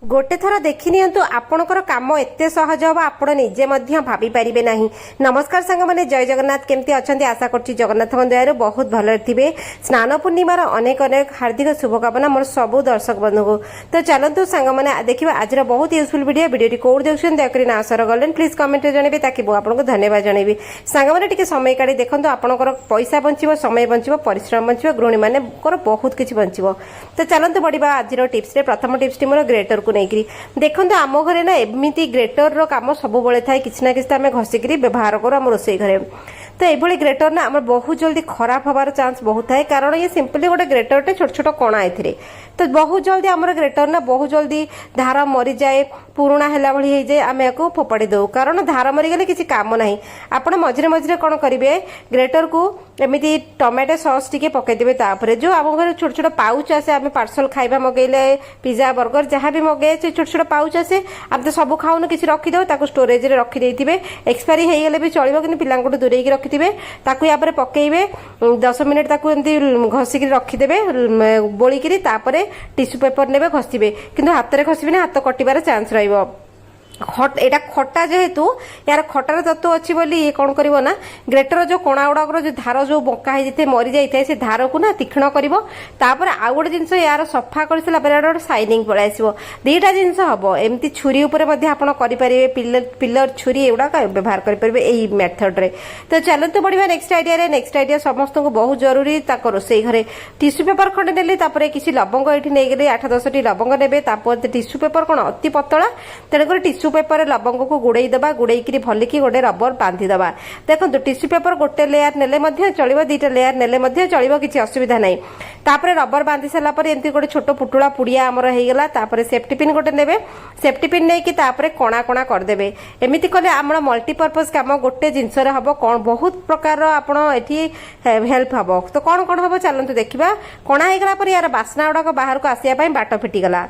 गोटे थर देखि नियंतु आपणकर काम एते सहज हम आपण निजे भाभी पारिबे नाही। नमस्कार सांग माने जय जगन्नाथ, केमती अछंती? आशा करछि जगन्नाथ दयारु बहुत भले थिबे। स्नान पूर्णिमार अनेक अनेक हार्दिक शुभकामना मोर सबु दर्शक बंधु को। तो चलतु सांग माने देखिबा आज बहुत यूजफुल वीडियो कोड देखछन दयाकरी ना आसर गलन प्लीज कमेंट रे जणेबे ताकि मु आपनको धन्यवाद जणेबी। सांग माने टिके समय काढी देखंतु आपणकर पैसा बंचिबो, समय बंचिबो, परिश्रम बंचिबो, गृहिणी माने कर बहुत किछि बंचिबो। तो चलतु बढ़िबा आज टिप्स रे। प्रथम टिप्स टी मोर ग्रेटर को नहीं देखो आम घरे ना एमती ग्रेटर रो काम सब बेले थाए कि ना कि आम घसिक व्यवहार करूँ आम रोसई घरे। तो ये ग्रेटर ना आम बहुत जल्दी खराब हबार चांस बहुत थाए, कारण ये सिंपली गोटे ग्रेटर टे छोट छोट कणा ए तो बहुत जल्दी आमर ग्रेटर ना बहुत जल्दी धार मरी जाए, पुराणा है भाई हो जाए, आम या फोपाड़ी दो कारण धार मरीगले किसी काम ना। आपड़ मझे मझे कौन करेंगे ग्रेटर को एमती टमाटो सॉस टी पकईदे तापर जो आम घर छोट छोट पाउच आसे, आम पार्सल खाଇବା मगेले पिज्जा बर्गर जहाँ भी मगे छोट छोट पाउच आसे, आम तो सब खाऊन किसी रखीदे स्टोरेज रे रखी एक्सपायरी हो गले भी चलो कि पिला दूरे रखिथे पकईबे 10 मिनिट घसिक रखीदे बोलिकी टिश्यू पेपर ने घसीबे, किंतु हाथ में घसीबे ना, हाथ कटिबार चांस रहिबो। एटा खटा जेहेतु यार खटार तत्व अच्छी बोली ये कौन करिवो ना ग्रेटर जो कोणा गुड़ाकर जो धार जो बंका हो जाए मरी जाए से धार को ना तीक्ष्ण करिवो। तापर आउ गोटे जिनस यार सफा कर सारा पर गोटे शाइनिंग पळै आसीबो। दुईटा जिनस हबो एमती छुरी ऊपर मध्ये आपण करि परिबे, पिलर छुरी एउडा व्यवहार करि परिबे एई मेथड रे। तो चलतो बढ़िबा नेक्स्ट आइडिया रे। नेक्स्ट आइडिया समस्त को बहुत जरूरी ताको रोसई घरे टिश्यू पेपर खंडे नेली, तापर किसी लवंग एठी नै गेले 8-10 टी लवंग नेबे। तापर टिश्यू पेपर कोन अति पतला तेणुकर टिश्यू पेपर लवंग को गुड़े दबा, गुड़े भलिकी गोटे रबर बांधी दबा। देखो टिश्यू पेपर गोटे लेयर नेले चलो, 2टा लेयर नेले चलो, किसी असुविधा ना। तापर रबर बांधी सारा पर एमती गोटे छोट पुटुला पुड़िया आमर होगला। तापर सेफ्टी पिन गोटे नेबे, सेफ्टी पिन नहीं कि तापर कणा कणा करदेबे। एमती कले आम मल्टीपर्पज काम गोटे जिनस हम कौन बहुत प्रकार आपण एठी हेल्प हम। तो कौन कौन हम चलते देखा। कणा होगला पर यार बास्ना गुड़ाक बाहर को आसापी बाट फिटिगला,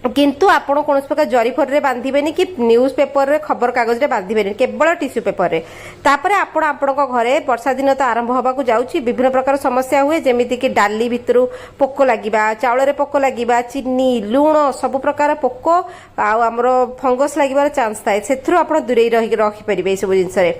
किंतु आपण कौन प्रकार जरीफर रे बांधिबेनी कि न्यूज पेपर रे खबर कागज रे बांधिबेनी, केवल टिश्यू पेपर रे। तापर आपण आपणको घरे वर्षा दिन तो आरंभ होबाकू जाउची, विभिन्न प्रकार समस्या हुए जेमिति कि डाली भितरु पोको लागिबा, चावल रे पोको लागिबा, चीनी लूण सब प्रकार पोको आ हमरो फंगस लागिबार चांस थाए। सेथरु आपण दूरे रखि परिबे ए सब जिंस रे।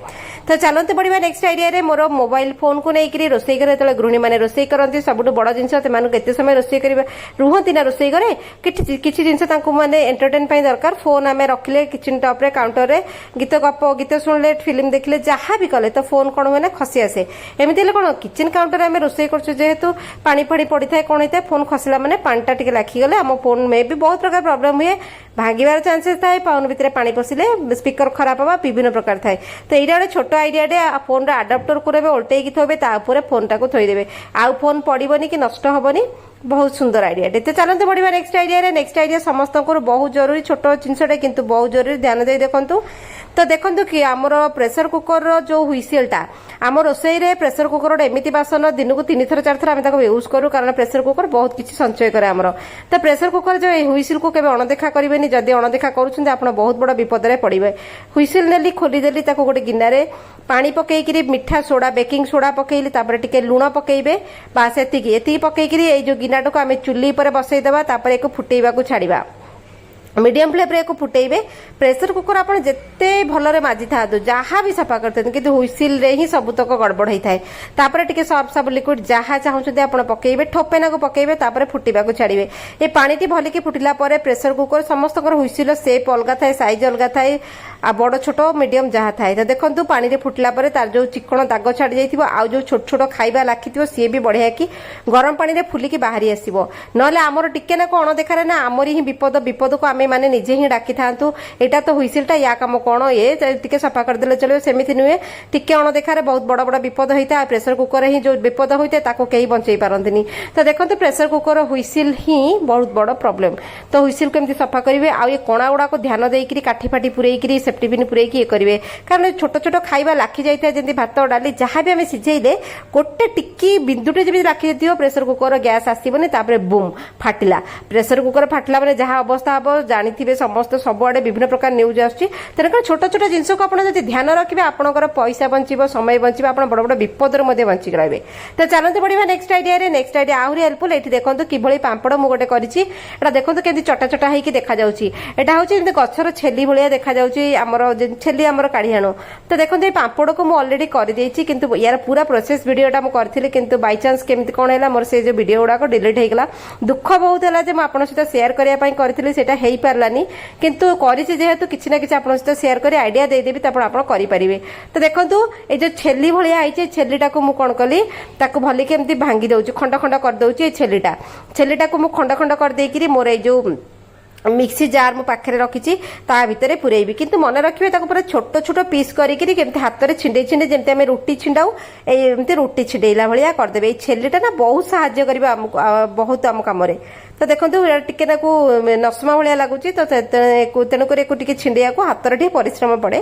तो चलते बढ़िबा नेक्स्ट आइडिया रे। मोर मोबाइल फोन को नेकरी रोसई घरे तले गृहिणी माने रोसई करंती, सबुठु बड़ जिंस तेमान केते समय रोसई करिबा रुहंती ना रोसई घरे किछि जिनस तांको माने एंटरटेन पाई दरकार। फोन आमे रखले किचन टॉप रे काउंटर रे गीत सुनले फिल्म देखले जहाँ भी कले तो फोन कौन हुए ना खसी आसे। एमती कौन किचन काउंटर आम रोसई कर जेहेतु पानी फाड़ी पड़ी था कौन होता है फोन खसला माने पानीटा टिके लाखिगले आम फोन में भी बहुत प्रकार प्रॉब्लम हुए, भांगार चांसेस थाए, पाउन भितर पानी पशिले स्पीकर खराब हवा विभिन्न प्रकार थाए। तो यहाँ गोटे छोट आइडिया फोन आडाप्टर को उल्टे थोबे तापर फोन टाक थोदेवे, आउ फोन पड़ोनी कि नष्ट हेनी। बहुत सुंदर आइडिया। तो चलते बढ़िया नेक्स्ट आइडिया रे। नेक्स्ट आइडिया समस्त बहुत जरूरी, छोट जिनसटा किंतु बहुत जरूरी, ध्यान दे देखंतु। तो देखंतु कि आमर प्रेशर कुकर रो जो हुइसिलटा आम रोसई रे प्रेशर कुकर गोटे एमती बासन दिन को 3-4 थर आम यूज करूँ, कारण प्रेशर कुकर बहुत किसी संचय करे आमर। तो प्रेशर कुकर जो हुइसिल को केबे अणदेखा करेंगे, जदि अणदेखा करुछन्ते आपण बहुत बड़ विपद रे पड़िबे। हुइसिल नेली खोलीदेली ताको गोटे गिनारे पानी पकईकरी मीठा सोडा बेकिंग सोडा पकईली, तापर टिके लुण पकईबे, बास एतिकी पकईकरी ए जो गिनाटो को आम चुली पर बसईदेबा, तापर एको फुटेइबाकू छाड़िबा। मीडियम फ्लेम रे फुटेइबे। प्रेशर कुकर आपण जेते भलरे माजी था जहाँ भी सफा करते किंतु हुइसिल रे ही सबुतक गड़बड़ होता है। तापर टिके सर्फ सब लिक्विड जहाँ चाहते आपण पकईबे, ठोपे नाक पकईबे, तापर फुटिबाकू छाड़िबे। ए पानी टी भलिकी फुटिला परे प्रेशर कुकर समस्त हुइसिल शेप अलग थाए, साइज अलग थाए, आ बड़ छोट मीडियम जहाँ थाए। तो देखंतु पानी रे फुटिला परे तार जो चिकण दाग छाड़ी जाइथिबो, आ जो छोट छोट खाइबा लाखिथिबो सी भी बढ़िया कि गरम पानी रे फुलिकी बाहरी आसीबो। नले आमर टिके नाक अणदेखा ना आमरी ही विपद को आमे माने निजे ही डाकी थांतु। एटा तो हुइसिलटा या काम कोन ये टिके सफा कर देले चलियो, सेमिथि नुए टिके अणदेखा बहुत बड़ बड़ विपद होइता। प्रेशर कुकर ही जो विपद होइते ताको केही बंचई पारंतिनी। तो देखंतु प्रेशर कुकर हुइसिल ही बहुत बड़ प्रॉब्लम। तो हुइसिल केमति सफा करिवे, आ ये कोणा गुडा को ध्यान देइकरी काठी फाटी पुरेइकरी सेफ्टी पिन पुरेकी ये करेंगे कारण छोट छोट खाଇବା लाखी जाए जमी भात डाली जहाँ भी आम सिझेले गोटे टिकी बिंदुटे जमी लाखी जाइए pressure cooker gas आसबनी Bum फाटिला pressure cooker फाटिला मैंने जहाँ अवस्था हम जानी समस्त सबुआड़े विभिन्न प्रकार न्यूज आसूँ तेणुकर छोट छोट जिनस को आप ध्यान रखिए आपंकर पैसा बंचो समय बंचो आप बड़ बड़ विपदर बंचिक रहे। तो चलते बढ़िया नेक्स्ट आइडिया आहरी हेल्पफुल ये देखो किभली पांपड़ मुझे कर देखो केमती चटा चटा होगी देखा यहाँ हूँ गचर छेली भाया देखा छेली आमर काढ़ी आणु तो देखो ये पांपड़ को मुझे अलरेडी करदेची किंतु यार पूरा प्रोसेस वीडियोटा मुझे करी बाई चान्स केमती कौन है मोर से जो वीडियो गुड़ाक डिलीट होगा दुख बहुत है जो मुझे सहित सेयार करने करी से पारानी किंतु करेतु किसी ना कि सहित सेयार कर आइडिया देदेवी तो आप करेंगे। तो देखो ये जो छेली भाया आई छेलीटा को मुझे कौन कली भल के एमती भांगी दौर खंड खंड करदे छेलीटा को मुझे खंड खंड करदेकी मोर जो मिक्सी जार मो पाखे रखी ता भितर पुरेबी किंतु मन रखिए पूरा छोट छोट पीस करके हाथ में छिंडे छिंडे जमी आम रुटी छिंडाऊ एमती रुटी छिंडेला भाया करदे। छेलीटा ना बहुत साहाय्य करिबा बहुत आम कम तो देखो टिके नसमा भाया लगुच तो तेणुक छिंडिया को हाथ में परिश्रम पड़े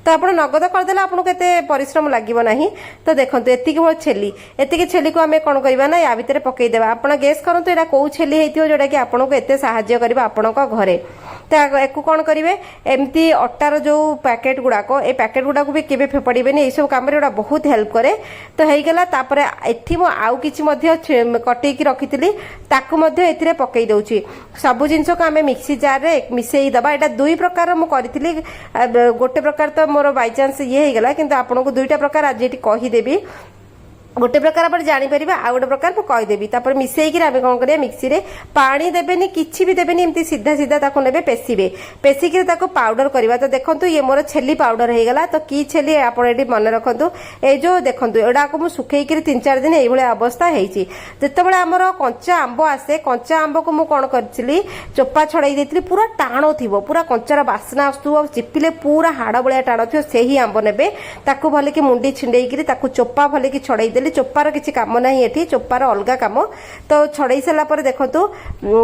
तो आप नगद करदे आपको केते परिश्रम लगे ना। तो देखो एतिकी छेली को आम कौन करवा ना या भितर पकईदेवा आप गेस करूँ यहाँ कौ छेली होती जोटा कि आपको एत साहाय्य कर आपण घरे तो एक कौन करेंगे एमती अटार जो पैकेट गुड़ाक ये पैकेट गुड़ाक भी केवे फेपड़ेनि ये सब कम बहुत हेल्प करे। तो होगला एठी मु आउ किछि कटेकी रखी ए पकई दउछि सब जिनस को आम मिक्सी जार रे मिसई दबा एटा दुई प्रकार मु करिथिली गोटे प्रकार तो मोर बाई चान्स ये होगला किंतु आपको दुईटा प्रकार आज ये कहीदेवी गोटे प्रकार आप जापर आ गोटे प्रकार कहीदेवी तापर मिसेकी आम कौन करिया मिक्सी रे पानी देबेनी किछि भी देबेनी एमती सीधा सीधा ताको नेबे पेसिबे पेसिकी ताको पाउडर करवा। तो देखंतु ये मोर छेली पाउडर होगला तो की छेली आप मन रखु ए जो देखंतु एडा को मु सुखेकी 3-4 दिन एई भलिया अवस्था हेछि जेतेबेले हमर कंचा आंब आसे कंचा आंब को मु कोन करछिली चोपा छड़ाई देथिली पूरा टाणो थिबो पूरा कंचार बासना आसुथुबो चिपिले पूरा हाड़ भलिया टाणो थिबो सेही आंब नेबे ताको भले कि मुंडी छिंडेईकरी ताको चोपा भले कि छड़ाई देली चोपार किसी कम ना ये चोपार अलग कम तो छड़ई सारापर देखो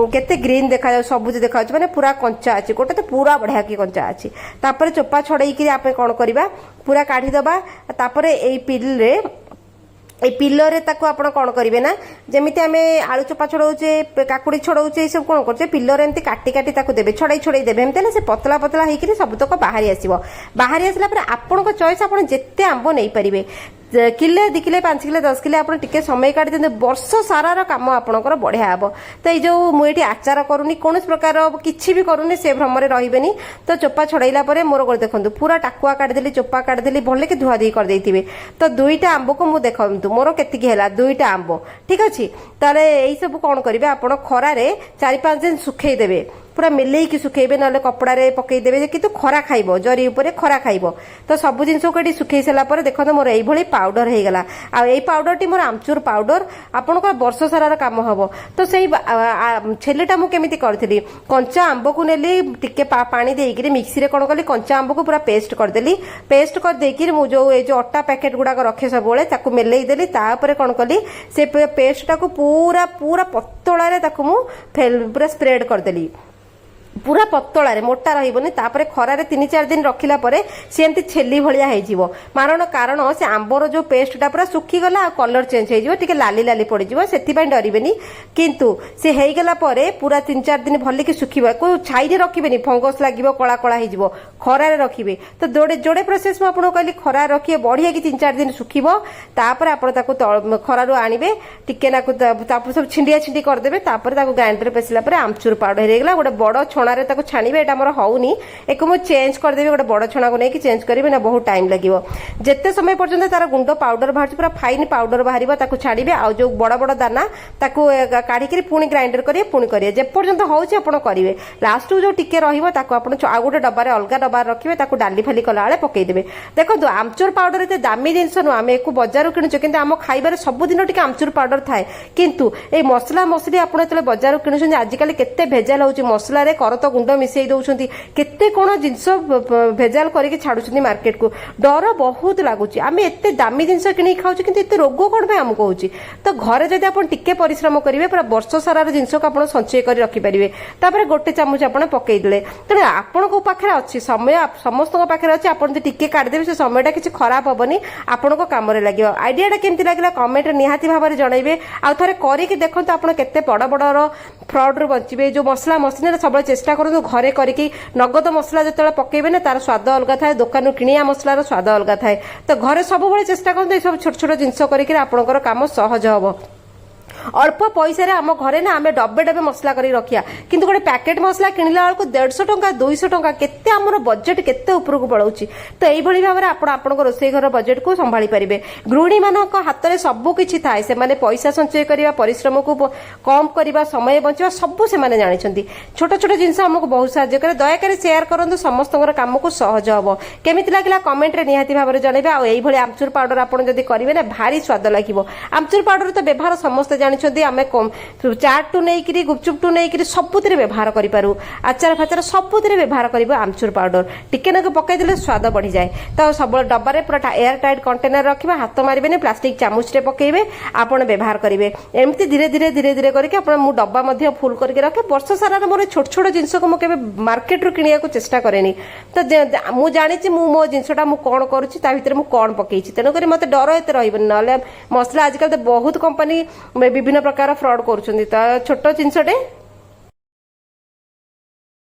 केते ग्रीन देखा सबुज देखा माने पूरा कंचा अच्छी गोटे तो पूरा बढ़िया कि कंचा अच्छी तापर चोपा छड़ई आप कौन करवा पूरा काढ़ीदबा तापर ए पिल्ले पिलर आपण कौन करेंगे ना जमी आम आलू चोपा छड़ाऊे काकुड़ी छड़ाऊे सब कौन कर पिलर एमती काटी काटी देवे छड़ाई छड़ाई देवे एमती से पतला पतला होकर सबतक बाहरी आसो बाहरी आसला आपण चॉइस आप जिते आंब नहीं पारे किले 2 किले 5 किले 10 किले आपन टिके समय काटी दिंदे वर्ष सारार काम आपनकर बढ़िया हम। तो ये जो मुझे आचार करूनी कौन प्रकार किसी भी करूनी से भ्रमरे रही तो चोपा छड़ाइला मोर देखो पूरा टाकुआ काटिदेली चोपा काटिदेली भले कि धुआ धी कर तो 2टा आंब को मुझे देखु मोर केतिकी है 2टा आंब ठीक अच्छे ताले यही सब कौन करेंगे आप खरारे 4-5 दिन सुखेदेवे पूरा मिलेकी सुखेबे ना कपड़े पकईदेवे कि खरा खाइब जरी उपर खरा खाइब। तो सब जिनस को सुखई सारापर देखो मोर ये पाउडर होगला आई पाउडर टी मोर आमचूर पाउडर आपण वर्ष सारार काम हम। तो से छेलीटा मुझे करी कंचा आंब को नेली टिके पानी देकर मिक्सी रे कौन कली कंचा आंब को पूरा पेस्ट करदेली पेस्ट करदेकी जो अटा पैकेट गुड़ाक रखे सब मेलईदेली तापर कौन कली से पेस्टा को पूरा पूरा पतला पूरा स्प्रेड करदेली पूरा पतला मोटा रही खरारे 3-4 दिन रखिला परे से एमती छेली भाया हो कारण से आंबर जो पेस्टा पूरा सुखीगला कलर चेंज हो लाली लाली पड़ से डरबे किंतु से होगला पूरा 3-4 दिन भल कि सुखा को छाई रखिए फंगस लगे कला कला हो खरारे रखिए। तो जोड़े जोड़े प्रोसेस मुझे कहली खरा रखिए बढ़िया कि 3-4 दिन सुखीब तापर आप खरार आणवे टिके सब छिंडिया छिंडी करदे ग्राइंडर पेसिला आमचूर पाउडर होगला गोटे बड़ छणारे छाणवे यहाँ मोर होनी एक मुझे चेंज करदेवी गोटे बड़ छणा को लेकिन चेंज करेंगे ना बहुत टाइम लगे जिते समय पर्यटन तार गुंड पाउडर बाहर पूरा फाइन पाउडर बाहर छाड़े आ जो बड़ बड़ दाना काढ़ी पुणी ग्राइंडर करेंगे पुणी करेंगे जेपर्यंत होचे करेंगे लास्ट जो टिके रहा गोटे डबार अलग डबार रखिए डाली फाली कला बेले पकईदेवे। देखो आमचूर पाउडर एत दामी जिनस नुह आम एक बजार किणुचे कि आम खाइबार सबुदिन टिके आमचूर पाउडर थाए किंतु ए मसला मसली आप बजार किणुचे आजिकल केते भेजाल होची मसला रे कर शरत गुंड मिसई दउछंती केते कोन जिंस भेजाल करके छाडुछंती मार्केट को डर बहुत लागुची आमे एते दामी जिंस किनी खाउची किंतु एते रोग कोन पे हमको होची तो घरे जदि आपण टिके परिश्रम करिवे पूरा वर्ष सारा जिंस को आपण संचय करी रखि परिवे तापर गोटे चामच आपण पकई देले तने आपण को पाखरे अछि समय समस्त को पाखरे अछि आपण टिके काट देबे से समयटा किछि खराब होबनी आपण को काम रे लागियो आइडियाटा केमति लागला कमेंट निहाती भाबरे जणाइबे आ थरे करी कि देखंतु आपण केते बड़ बड़ फ्रॉड रू बचिबे जो मसला मसला सब चेष्टा करंतु घरे करिकी नगद मसला जतले पकेबे ना तार स्वाद अलग थाए दुकान किनिया मसलार स्वाद अलग थाए तो घरे सब बेले चेष्टा करंतु सब छोट छोट जिंस करिकी आपनकर काम सहज हबो अल्प पैसा आम घरे ना आम डबे डबे मसला कर रखिया किंतु गोटे पैकेट मसला किणला बेलू 150 टंका 200 टंका केते आमर बजेट केते ऊपर को पलाउची तो एइभली भाबरे आपण रोषेई घर बजेट को संभाली परिबे गृहिणी मानक हाथ में सबु किछि थाए से माने पैसा संचय करिवा परिश्रम को कम करिवा समय बंचिवा सबु से माने जानिछंती छोट छोट जिंस हमको बहुत सहायता करे दया करे शेयर करंतु समस्तकर काम को सहज हबो केमिति लागिला कमेंट रे निहाती भाबरे जणाइबे आ एइभली आमचूर पाउडर आपण जदी करिवे ना भारी स्वाद लागिवो आमचूर पाउडर तो व्यवहार समस्त जानिछंती आमे चाट टू नहीं करी गुपचुप टू नहीं करी सबुतिर व्यवहार करि पारू आचार फाचार सबुतिर व्यवहार करिबो आमचूर पाउडर टिके नक पकाई देले स्वाद बढ़ी जाए तो सब डब्बा पूरा एयर टाइट कंटेनर रखिबा हाथ मारिबेनी प्लास्टिक चामच रे पकेइबे आपण व्यवहार करिवे एमती धीरे धीरे धीरे धीरे करके आपण मु डब्बा मध्ये फुल करके रखे वर्ष सारा मोर छोट छोट जिंस को मु केबे मार्केट रो किनिया को चेष्टा करेनी तो मु जानि छि मु मो जिंसटा मु कोन करूछि ता भितर मु कोन पकेइछि तेनो करी मते डर एते रहइबनी नले मसला आजकल तो बहुत कंपनी विभिन्न प्रकार फ्रॉड करूछंती तो छोट जिंसटे